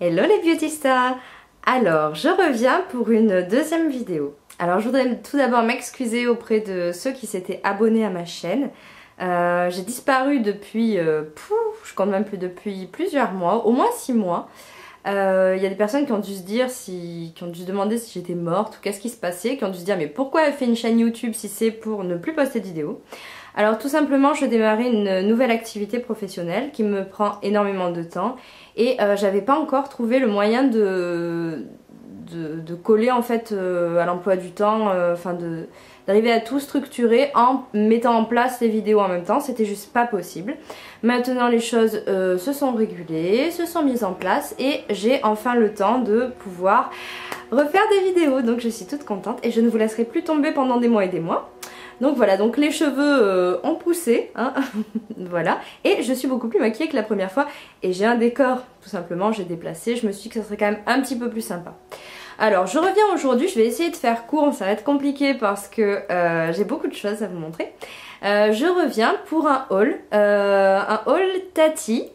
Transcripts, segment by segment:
Hello les beauty stars. Alors je reviens pour une deuxième vidéo. Alors je voudrais tout d'abord m'excuser auprès de ceux qui s'étaient abonnés à ma chaîne. J'ai disparu depuis, je compte même plus, depuis plusieurs mois, au moins 6 mois. Il y a des personnes qui ont dû se dire, qui ont dû se demander si j'étais morte ou qu'est-ce qui se passait, qui ont dû se dire mais pourquoi elle fait une chaîne YouTube si c'est pour ne plus poster de vidéos. Alors tout simplement je démarrais une nouvelle activité professionnelle qui me prend énormément de temps et j'avais pas encore trouvé le moyen de coller en fait à l'emploi du temps, d'arriver à tout structurer en mettant en place les vidéos en même temps, c'était juste pas possible. Maintenant les choses se sont régulées, se sont mises en place et j'ai enfin le temps de pouvoir refaire des vidéos, donc je suis toute contente et je ne vous laisserai plus tomber pendant des mois et des mois. Donc voilà, donc les cheveux ont poussé, hein. Voilà, et je suis beaucoup plus maquillée que la première fois et j'ai un décor, tout simplement, j'ai déplacé, je me suis dit que ça serait quand même un petit peu plus sympa. Alors je reviens aujourd'hui, je vais essayer de faire court, ça va être compliqué parce que j'ai beaucoup de choses à vous montrer. Je reviens pour un haul Tati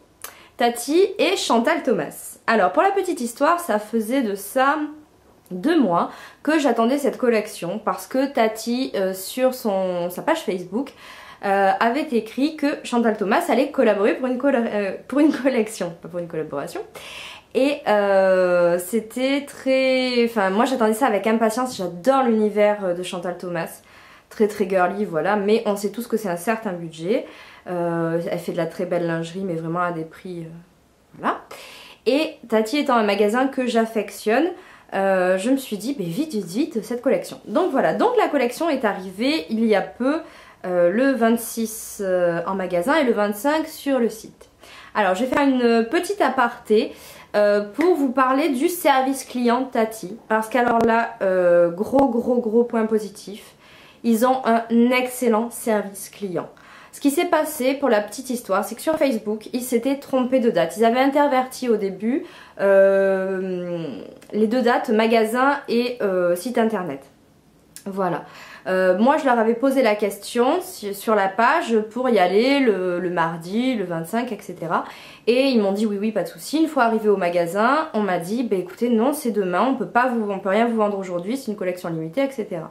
et Chantal Thomas. Alors pour la petite histoire, ça faisait de ça 2 mois que j'attendais cette collection parce que Tati sur sa page Facebook avait écrit que Chantal Thomas allait collaborer pour une collection, pas pour une collaboration. Et c'était très... Enfin moi j'attendais ça avec impatience, j'adore l'univers de Chantal Thomas, très girly voilà, mais on sait tous que c'est un certain budget. Elle fait de la très belle lingerie mais vraiment à des prix... voilà. Et Tati étant un magasin que j'affectionne, je me suis dit vite cette collection. Donc voilà, donc la collection est arrivée il y a peu, le 26 en magasin et le 25 sur le site. Alors je vais faire une petite aparté pour vous parler du service client Tati, parce qu'alors là, gros point positif, ils ont un excellent service client. Ce qui s'est passé pour la petite histoire, c'est que sur Facebook, ils s'étaient trompés de date. Ils avaient interverti au début les 2 dates, magasin et site internet. Voilà. Moi je leur avais posé la question sur la page pour y aller le mardi, le 25, etc. Et ils m'ont dit oui, pas de souci. Une fois arrivé au magasin, on m'a dit écoutez, non, c'est demain, on peut rien vous vendre aujourd'hui, c'est une collection limitée, etc.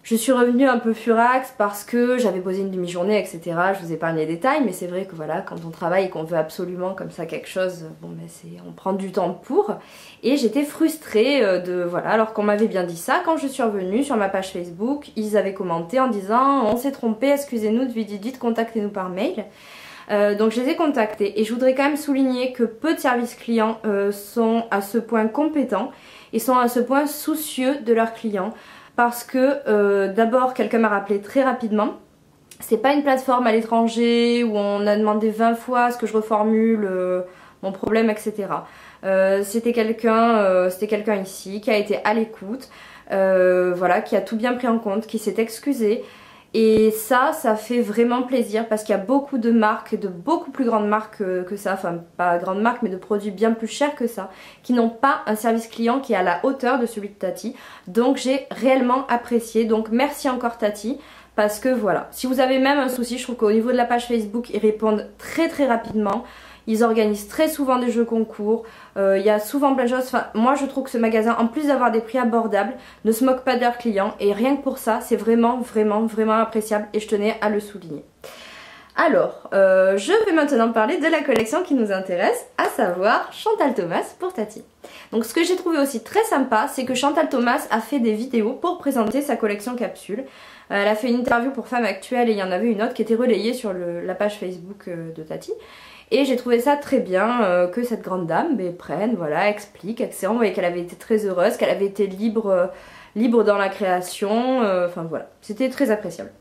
Je suis revenue un peu furax parce que j'avais posé une demi-journée, etc. Je vous épargne les détails, mais c'est vrai que voilà, quand on travaille et qu'on veut absolument comme ça quelque chose, on prend du temps pour. Et j'étais frustrée voilà, alors qu'on m'avait bien dit ça. Quand je suis revenue sur ma page Facebook, ils avaient commenté en disant on s'est trompé, excusez-nous, vite, contactez-nous par mail. Donc je les ai contactés et je voudrais quand même souligner que peu de services clients sont à ce point compétents et sont à ce point soucieux de leurs clients. Parce que d'abord quelqu'un m'a rappelé très rapidement. C'est pas une plateforme à l'étranger où on a demandé 20 fois ce que je reformule mon problème, etc. C'était quelqu'un ici qui a été à l'écoute, voilà, qui a tout bien pris en compte, qui s'est excusé. Et ça fait vraiment plaisir parce qu'il y a beaucoup de marques, de beaucoup plus grandes marques que ça, enfin pas grandes marques mais de produits bien plus chers que ça, qui n'ont pas un service client qui est à la hauteur de celui de Tati. Donc j'ai réellement apprécié, donc merci encore Tati, parce que voilà, si vous avez même un souci, je trouve qu'au niveau de la page Facebook, ils répondent très rapidement. Ils organisent très souvent des jeux concours, il y a souvent plein de choses. Enfin, moi je trouve que ce magasin, en plus d'avoir des prix abordables, ne se moque pas de leurs clients. Et rien que pour ça, c'est vraiment appréciable et je tenais à le souligner. Alors, je vais maintenant parler de la collection qui nous intéresse, à savoir Chantal Thomas pour Tati. Donc ce que j'ai trouvé aussi très sympa, c'est que Chantal Thomas a fait des vidéos pour présenter sa collection capsule. Elle a fait une interview pour Femme Actuelle et il y en avait une autre qui était relayée sur la page Facebook de Tati. Et j'ai trouvé ça très bien que cette grande dame prenne, voilà, explique, etc. On voyait qu'elle avait été très heureuse, qu'elle avait été libre dans la création, enfin voilà, c'était très appréciable.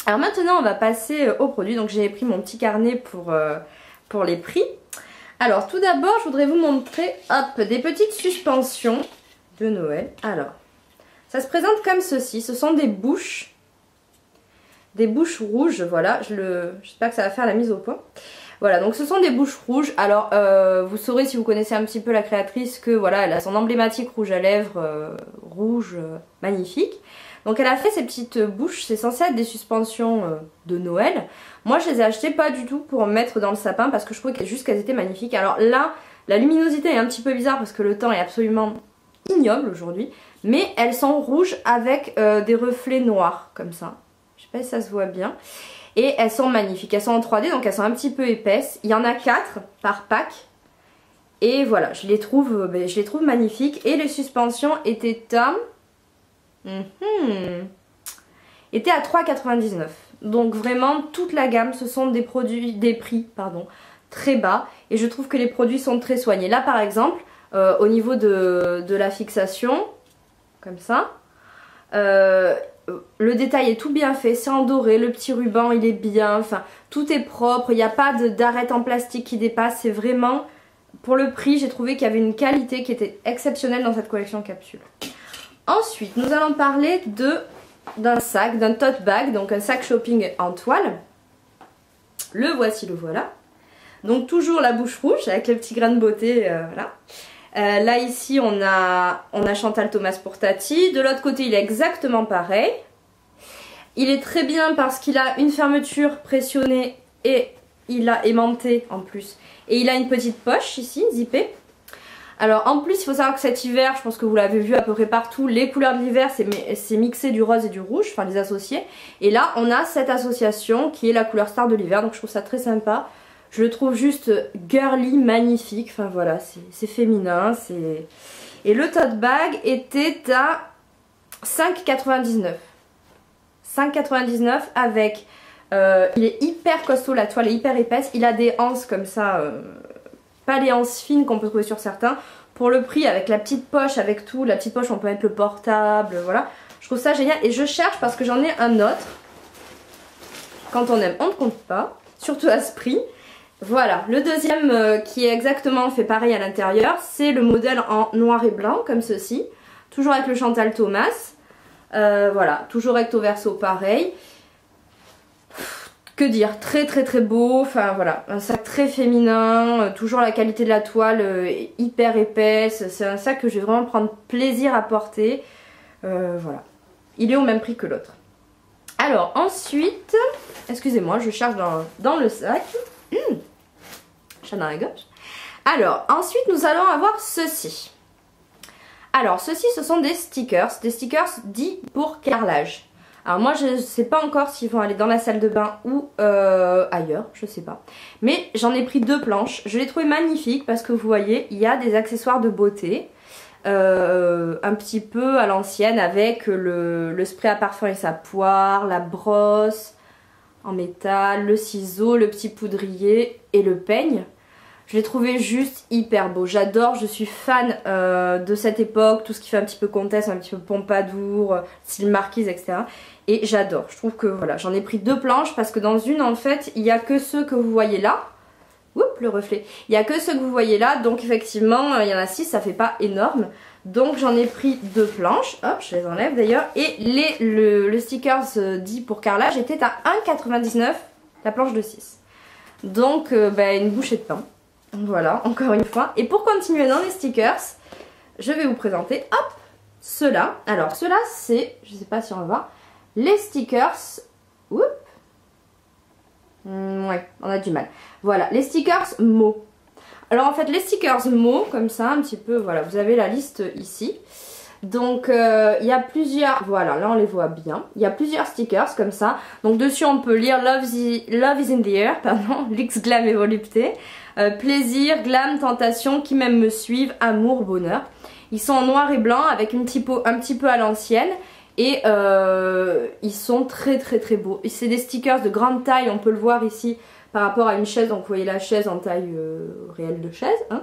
Alors maintenant on va passer aux produits, donc j'ai pris mon petit carnet pour les prix. Alors tout d'abord je voudrais vous montrer des petites suspensions de Noël. Alors ça se présente comme ceci, ce sont des bouches rouges, voilà, j'espère que ça va faire la mise au point. Voilà, donc ce sont des bouches rouges. Alors vous saurez si vous connaissez un petit peu la créatrice que voilà, elle a son emblématique rouge à lèvres rouge magnifique. Donc elle a fait ces petites bouches, c'est censé être des suspensions de Noël. Moi je les ai achetées pas du tout pour mettre dans le sapin parce que je trouvais juste qu'elles étaient magnifiques. Alors là La luminosité est un petit peu bizarre parce que le temps est absolument ignoble aujourd'hui. Mais elles sont rouges avec des reflets noirs comme ça. Je sais pas si ça se voit bien. Et elles sont magnifiques. Elles sont en 3D donc elles sont un petit peu épaisses. Il y en a 4 par pack. Et voilà, je les trouve magnifiques. Et les suspensions étaient à... étaient à 3,99 €. Donc vraiment toute la gamme, ce sont des prix très bas. Et je trouve que les produits sont très soignés. Là par exemple, au niveau de la fixation, comme ça, le détail est tout bien fait, c'est en doré, le petit ruban il est bien, enfin tout est propre, il n'y a pas d'arête en plastique qui dépasse, c'est vraiment, pour le prix j'ai trouvé qu'il y avait une qualité qui était exceptionnelle dans cette collection capsule. Ensuite nous allons parler d'un sac, d'un tote bag, donc un sac shopping en toile. Le voici, le voilà. Donc toujours la bouche rouge avec le petit grain de beauté, voilà. Là ici on a Chantal Thomas pour Tati. De l'autre côté il est exactement pareil. Il est très bien parce qu'il a une fermeture pressionnée et il a aimanté en plus. Et il a une petite poche ici, zippée. Alors en plus il faut savoir que cet hiver, je pense que vous l'avez vu à peu près partout, les couleurs de l'hiver c'est mixé du rose et du rouge, enfin les associés. Et là on a cette association qui est la couleur star de l'hiver, donc je trouve ça très sympa. Je le trouve juste girly, magnifique, enfin voilà, c'est féminin. Et le tote bag était à 5,99 €. 5,99 € avec... il est hyper costaud, la toile est hyper épaisse. Il a des anses comme ça, pas les anses fines qu'on peut trouver sur certains. Pour le prix, avec la petite poche, avec tout, la petite poche on peut mettre le portable, voilà. Je trouve ça génial et je cherche parce que j'en ai un autre. Quand on aime, on ne compte pas, surtout à ce prix. Voilà, le deuxième qui est exactement fait pareil à l'intérieur, c'est le modèle en noir et blanc, comme ceci. Toujours avec le Chantal Thomas. Voilà, toujours recto verso pareil. Que dire, très très très beau, enfin voilà, un sac très féminin, toujours la qualité de la toile hyper épaisse. C'est un sac que je vais vraiment prendre plaisir à porter. Voilà, il est au même prix que l'autre. Alors ensuite, excusez-moi, je cherche dans le sac. Chat dans la gauche. Alors, ensuite nous allons avoir ceci. Alors, ceci ce sont des stickers dits pour carrelage. Alors moi je ne sais pas encore s'ils vont aller dans la salle de bain ou ailleurs, je sais pas. Mais j'en ai pris 2 planches, je les trouvais magnifiques parce que vous voyez, il y a des accessoires de beauté. Un petit peu à l'ancienne avec le spray à parfum et sa poire, la brosse en métal, le ciseau, le petit poudrier et le peigne. Je l'ai trouvé juste hyper beau, j'adore, je suis fan de cette époque, tout ce qui fait un petit peu comtesse, un petit peu pompadour, style marquise, etc. Et j'adore, je trouve que voilà, j'en ai pris 2 planches parce que dans une en fait, il n'y a que ceux que vous voyez là. Oups, le reflet. Il n'y a que ceux que vous voyez là, donc effectivement, il y en a 6, ça fait pas énorme. Donc j'en ai pris 2 planches, hop, je les enlève d'ailleurs. Et le stickers dit pour carrelage était à 1,99 € la planche de 6. Donc une bouchée de pain. Voilà, encore une fois. Et pour continuer dans les stickers, je vais vous présenter, hop, ceux-là. Alors ceux-là c'est, je sais pas si on va voir, les stickers, oups, ouais, on a du mal. Voilà, les stickers mots. Alors en fait les stickers mots, comme ça, un petit peu, voilà, vous avez la liste ici. Donc il y a plusieurs, voilà, là on les voit bien. Il y a plusieurs stickers comme ça. Donc dessus on peut lire Love is in the air, pardon, luxe, glam et volupté. Plaisir, glam, tentation, qui m'aime me suivent, amour, bonheur. Ils sont en noir et blanc avec une typo un petit peu à l'ancienne. Et ils sont très très très beaux. C'est des stickers de grande taille, on peut le voir ici par rapport à une chaise. Donc vous voyez la chaise en taille réelle de chaise, hein.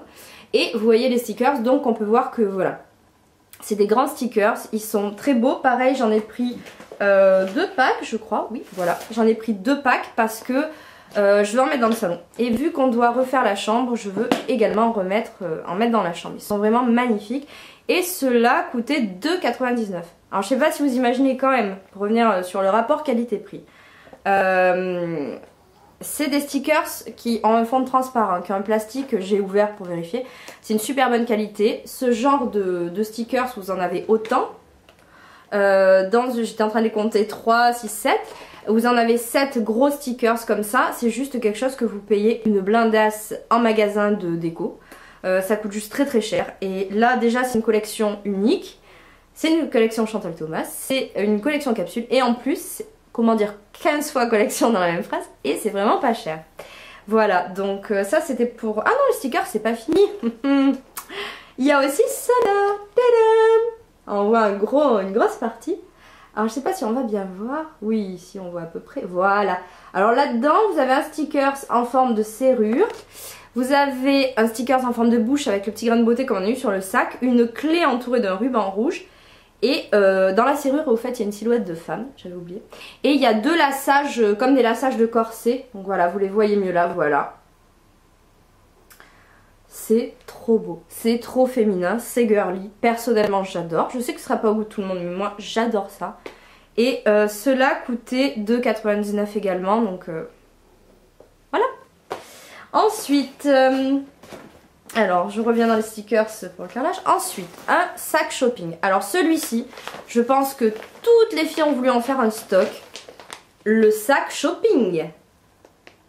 Et vous voyez les stickers, donc on peut voir que voilà, c'est des grands stickers, ils sont très beaux. Pareil, j'en ai pris 2 packs je crois, oui voilà, j'en ai pris 2 packs parce que je vais en mettre dans le salon. Et vu qu'on doit refaire la chambre, je veux également en mettre dans la chambre. Ils sont vraiment magnifiques. Et ceux-là coûtaient 2,99 €. Alors je sais pas si vous imaginez quand même, pour revenir sur le rapport qualité-prix. C'est des stickers qui ont un fond transparent, qui ont un plastique que j'ai ouvert pour vérifier. C'est une super bonne qualité. Ce genre de stickers, vous en avez autant. J'étais en train de les compter 3, 6, 7. Vous en avez 7 gros stickers comme ça. C'est juste quelque chose que vous payez une blindasse en magasin de déco. Ça coûte juste très très cher. Et là déjà c'est une collection unique. C'est une collection Chantal Thomas. C'est une collection capsule. Et en plus, comment dire, 15 fois collection dans la même phrase. Et c'est vraiment pas cher. Voilà, donc ça c'était pour... Ah non, le sticker c'est pas fini. Il y a aussi ça là. Tadam! On voit une grosse partie. Alors je sais pas si on va bien voir. Oui, ici on voit à peu près. Voilà. Alors là-dedans, vous avez un sticker en forme de serrure. Vous avez un sticker en forme de bouche avec le petit grain de beauté comme on a eu sur le sac. Une clé entourée d'un ruban rouge. Et dans la serrure, au fait, il y a une silhouette de femme. J'avais oublié. Et il y a deux lassages, comme des lassages de corset. Donc voilà, vous les voyez mieux là, voilà. C'est trop beau. C'est trop féminin, c'est girly. Personnellement, j'adore. Je sais que ce sera pas au goût de tout le monde, mais moi, j'adore ça. Et cela coûtait 2,99 également, donc voilà. Ensuite, alors je reviens dans les stickers pour le carrelage. Ensuite, un sac shopping. Alors celui-ci, je pense que toutes les filles ont voulu en faire un stock. Le sac shopping.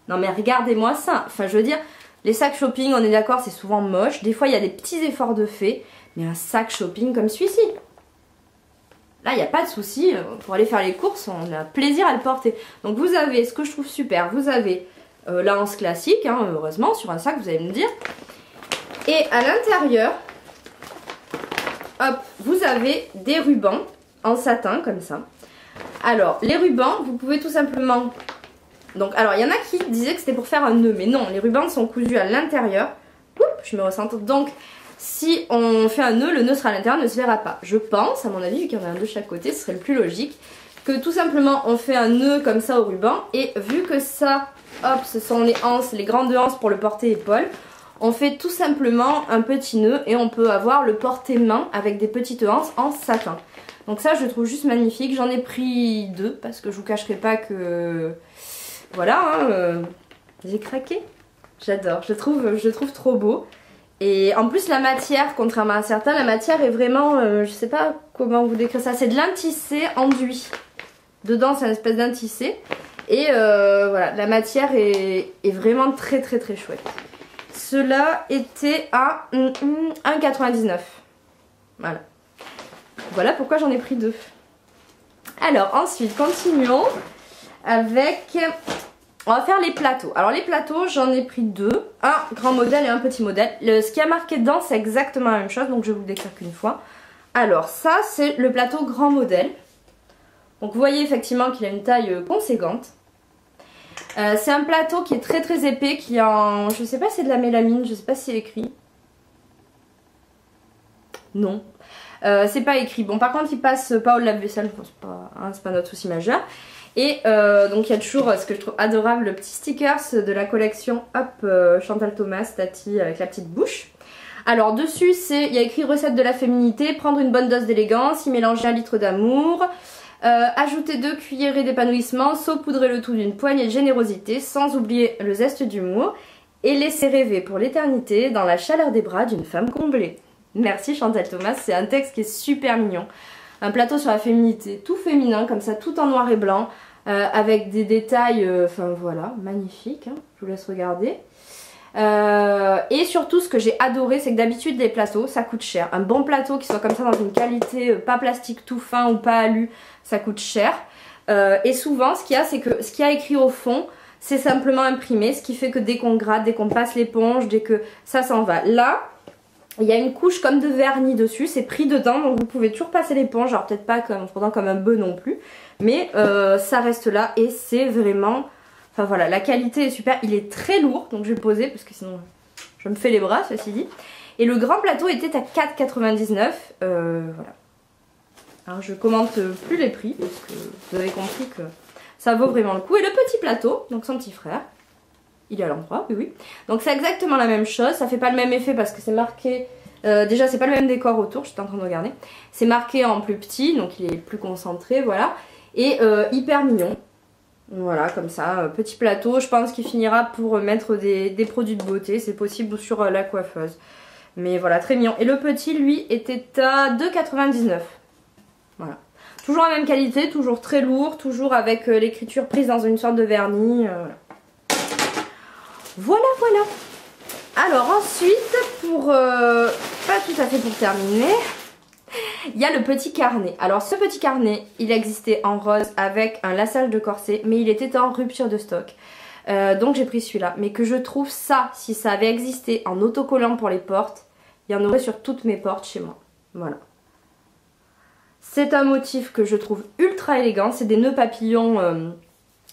Non mais regardez-moi ça. Enfin je veux dire, les sacs shopping, on est d'accord, c'est souvent moche. Des fois il y a des petits efforts de fait. Mais un sac shopping comme celui-ci. Là, il n'y a pas de souci, pour aller faire les courses, on a plaisir à le porter. Donc vous avez, ce que je trouve super, vous avez la hanse classique, hein, heureusement, sur un sac, vous allez me dire. Et à l'intérieur, hop, vous avez des rubans en satin, comme ça. Alors, les rubans, vous pouvez tout simplement... Donc, alors, il y en a qui disaient que c'était pour faire un nœud, mais non, les rubans sont cousus à l'intérieur. Oups, je me ressens. Donc... Si on fait un nœud, le nœud sera à l'intérieur, ne se verra pas. Je pense, à mon avis, vu qu'il y en a un de chaque côté, ce serait le plus logique, que tout simplement on fait un nœud comme ça au ruban. Et vu que ça, hop, ce sont les anses, les grandes anses pour le porter-épaule, on fait tout simplement un petit nœud et on peut avoir le porter-main avec des petites anses en satin. Donc ça, je trouve juste magnifique. J'en ai pris deux parce que je vous cacherai pas que... Voilà, hein, j'ai craqué. J'adore, je le trouve trop beau. Et en plus la matière, contrairement à certains, la matière est vraiment, je sais pas comment vous décrire ça, c'est de lin tissé enduit. Dedans c'est une espèce d'un tissé. Et voilà, la matière est vraiment très très très chouette. Cela était à 1,99. Voilà. Voilà pourquoi j'en ai pris deux. Alors ensuite, continuons avec... On va faire les plateaux. Alors les plateaux, j'en ai pris deux. Un grand modèle et un petit modèle. Ce qui a marqué dedans, c'est exactement la même chose. Donc je vais vous le décrire qu'une fois. Alors ça, c'est le plateau grand modèle. Donc vous voyez effectivement qu'il a une taille conséquente. C'est un plateau qui est très très épais. Qui est en... Je sais pas si c'est de la mélamine. Je sais pas si c'est écrit. Non. C'est pas écrit. Bon par contre il passe pas au lave-vaisselle. C'est pas notre souci majeur. Et donc il y a toujours ce que je trouve adorable, le petit stickers de la collection Hop Chantal Thomas Tati avec la petite bouche. Alors dessus il y a écrit recette de la féminité, prendre une bonne dose d'élégance, y mélanger 1 litre d'amour, ajouter 2 cuillerées d'épanouissement, saupoudrer le tout d'une poignée de générosité sans oublier le zeste d'humour et laisser rêver pour l'éternité dans la chaleur des bras d'une femme comblée. Merci Chantal Thomas, c'est un texte qui est super mignon. Un plateau sur la féminité, tout féminin, comme ça, tout en noir et blanc, avec des détails, enfin voilà, magnifique, hein, je vous laisse regarder. Et surtout, ce que j'ai adoré, c'est que d'habitude, les plateaux, ça coûte cher. Un bon plateau qui soit comme ça, dans une qualité pas plastique tout fin ou pas alu, ça coûte cher. Et souvent, ce qu'il y a, c'est que ce qu'il y a écrit au fond, c'est simplement imprimé, ce qui fait que dès qu'on gratte, dès qu'on passe l'éponge, dès que ça s'en va. Là... Il y a une couche comme de vernis dessus, c'est pris dedans, donc vous pouvez toujours passer l'éponge, alors peut-être pas comme un bœuf non plus, mais ça reste là et c'est vraiment, enfin voilà, la qualité est super, il est très lourd, donc je vais le poser parce que sinon je me fais les bras, ceci dit. Et le grand plateau était à 4,99, voilà. Alors je commente plus les prix, parce que vous avez compris que ça vaut vraiment le coup. Et le petit plateau, donc son petit frère. Il est à l'endroit, oui, oui. Donc c'est exactement la même chose. Ça fait pas le même effet parce que c'est marqué... déjà, c'est pas le même décor autour, j'étais en train de regarder. C'est marqué en plus petit, donc il est plus concentré, voilà. Et hyper mignon. Voilà, comme ça, petit plateau. Je pense qu'il finira pour mettre des produits de beauté. C'est possible sur la coiffeuse. Mais voilà, très mignon. Et le petit, lui, était à 2,99. Voilà. Toujours la même qualité, toujours très lourd, toujours avec l'écriture prise dans une sorte de vernis. Voilà, voilà. Alors ensuite, pour pas tout à fait pour terminer, il y a le petit carnet. Alors ce petit carnet, il existait en rose avec un laçage de corset, mais il était en rupture de stock. Donc j'ai pris celui-là. Mais que je trouve ça, si ça avait existé en autocollant pour les portes, il y en aurait sur toutes mes portes chez moi. Voilà. C'est un motif que je trouve ultra élégant. C'est des nœuds papillons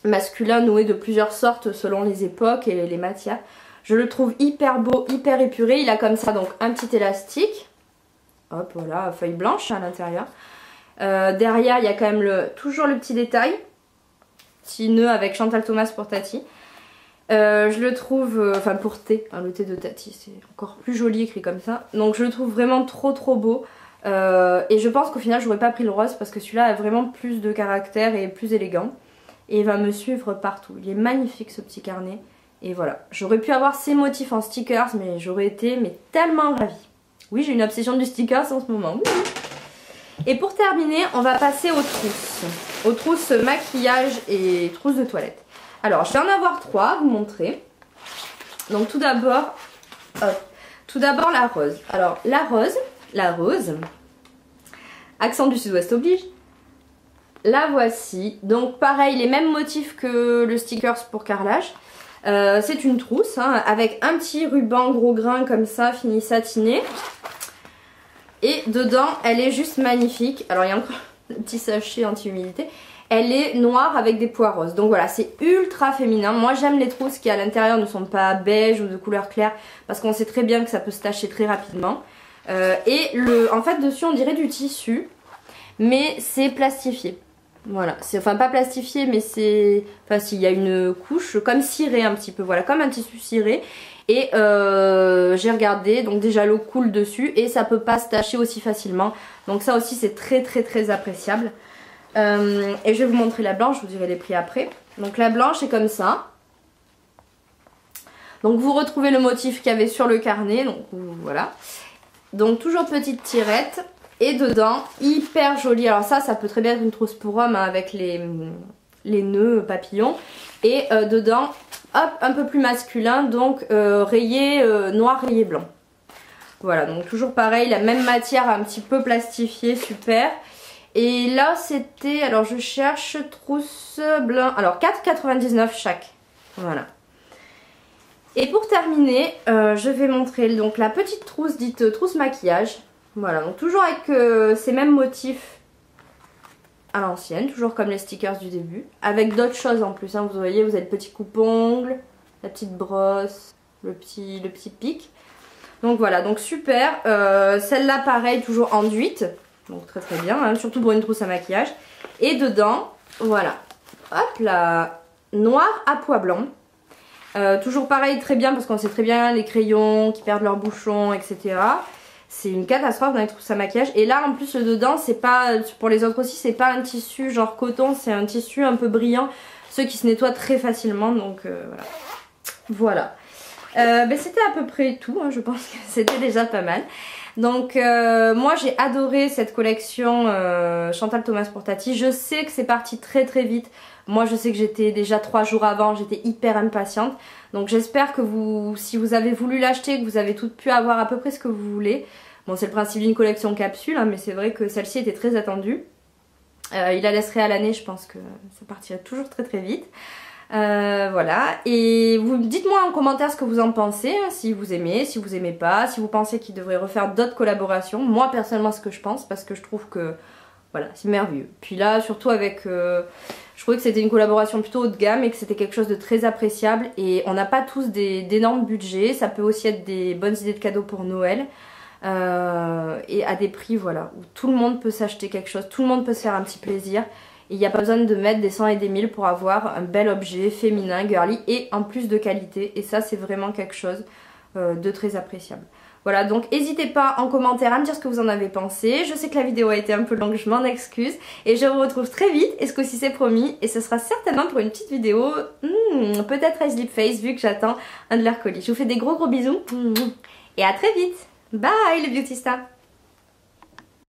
masculins noués de plusieurs sortes selon les époques et les matières. Je le trouve hyper beau, hyper épuré. Il a comme ça donc un petit élastique. Hop, voilà, feuille blanche à l'intérieur. Derrière, il y a quand même toujours le petit détail. Petit nœud avec Chantal Thomas pour Tati. Je le trouve, enfin pour thé, hein, le thé de Tati, c'est encore plus joli écrit comme ça. Donc je le trouve vraiment trop beau. Et je pense qu'au final, j'aurais pas pris le rose parce que celui-là a vraiment plus de caractère et plus élégant. Et il va me suivre partout. Il est magnifique ce petit carnet. Et voilà, j'aurais pu avoir ces motifs en stickers, mais j'aurais été tellement ravie. Oui, j'ai une obsession du stickers en ce moment. Oui. Et pour terminer, on va passer aux trousses. Aux trousses maquillage et trousses de toilette. Alors, je vais en avoir 3 à vous montrer. Donc tout d'abord la rose. Alors, la rose, accent du sud-ouest oblige. La voici. Donc pareil, les mêmes motifs que le stickers pour carrelage. C'est une trousse hein, avec un petit ruban gros grain comme ça, fini satiné. Et dedans, elle est juste magnifique. Alors il y a encore le petit sachet anti-humidité. Elle est noire avec des pois roses. Donc voilà, c'est ultra féminin. Moi j'aime les trousses qui à l'intérieur ne sont pas beige ou de couleur claire. Parce qu'on sait très bien que ça peut se tacher très rapidement. En fait dessus on dirait du tissu. Mais c'est plastifié. Voilà, enfin pas plastifié mais c'est... Enfin s'il y a une couche comme ciré un petit peu, voilà, comme un tissu ciré. Et j'ai regardé, donc déjà l'eau coule dessus et ça peut pas se tacher aussi facilement. Donc ça aussi c'est très appréciable. Et je vais vous montrer la blanche, je vous dirai les prix après. Donc la blanche est comme ça. Donc vous retrouvez le motif qu'il y avait sur le carnet, donc voilà. Donc toujours petite tirette. Et dedans, hyper joli. Alors ça peut très bien être une trousse pour homme hein, avec les nœuds papillons. Et dedans, hop, un peu plus masculin, donc rayé noir, rayé blanc. Voilà, donc toujours pareil, la même matière un petit peu plastifiée, super. Et là c'était, alors je cherche trousse blanc, alors 4,99 chaque. Voilà. Et pour terminer, je vais montrer donc la petite trousse dite trousse maquillage. Voilà, donc toujours avec ces mêmes motifs à l'ancienne, toujours comme les stickers du début, avec d'autres choses en plus, hein, vous voyez, vous avez le petit coupe-ongle, la petite brosse, le petit pic. Donc voilà, donc super, celle-là pareil, toujours enduite, donc très bien, hein, surtout pour une trousse à maquillage. Et dedans, voilà, hop là, noir à pois blanc. Toujours pareil, très bien, parce qu'on sait très bien les crayons qui perdent leur bouchon, etc. C'est une catastrophe dans les trousses à maquillage. Et là en plus le dedans c'est pas, pour les autres aussi, c'est pas un tissu genre coton, c'est un tissu un peu brillant, ceux qui se nettoient très facilement. Donc voilà. C'était à peu près tout, hein, je pense que c'était déjà pas mal. Donc moi j'ai adoré cette collection Chantal Thomas pour Tati. Je sais que c'est parti très vite. Moi je sais que j'étais déjà 3 jours avant, j'étais hyper impatiente. Donc j'espère que vous, si vous avez voulu l'acheter, que vous avez toutes pu avoir à peu près ce que vous voulez. Bon c'est le principe d'une collection capsule, hein, mais c'est vrai que celle-ci était très attendue. Il la laisserait à l'année, je pense que ça partirait toujours très vite. Voilà, et vous dites-moi en commentaire ce que vous en pensez, hein, si vous aimez, si vous aimez pas, si vous pensez qu'il devrait refaire d'autres collaborations. Moi personnellement ce que je pense, parce que je trouve que voilà, c'est merveilleux. Puis là surtout avec, je trouvais que c'était une collaboration plutôt haut de gamme et que c'était quelque chose de très appréciable. Et on n'a pas tous d'énormes budgets, ça peut aussi être des bonnes idées de cadeaux pour Noël. Et à des prix voilà, où tout le monde peut s'acheter quelque chose, tout le monde peut se faire un petit plaisir. Il n'y a pas besoin de mettre des 100 et des 1000 pour avoir un bel objet féminin, girly et en plus de qualité. Et ça c'est vraiment quelque chose de très appréciable. Voilà, donc n'hésitez pas en commentaire à me dire ce que vous en avez pensé. Je sais que la vidéo a été un peu longue, je m'en excuse. Et je vous retrouve très vite, et ce coup-ci c'est promis. Et ce sera certainement pour une petite vidéo, peut-être à Slip Face vu que j'attends un de leurs colis. Je vous fais des gros bisous. Et à très vite. Bye les Beauty Stars.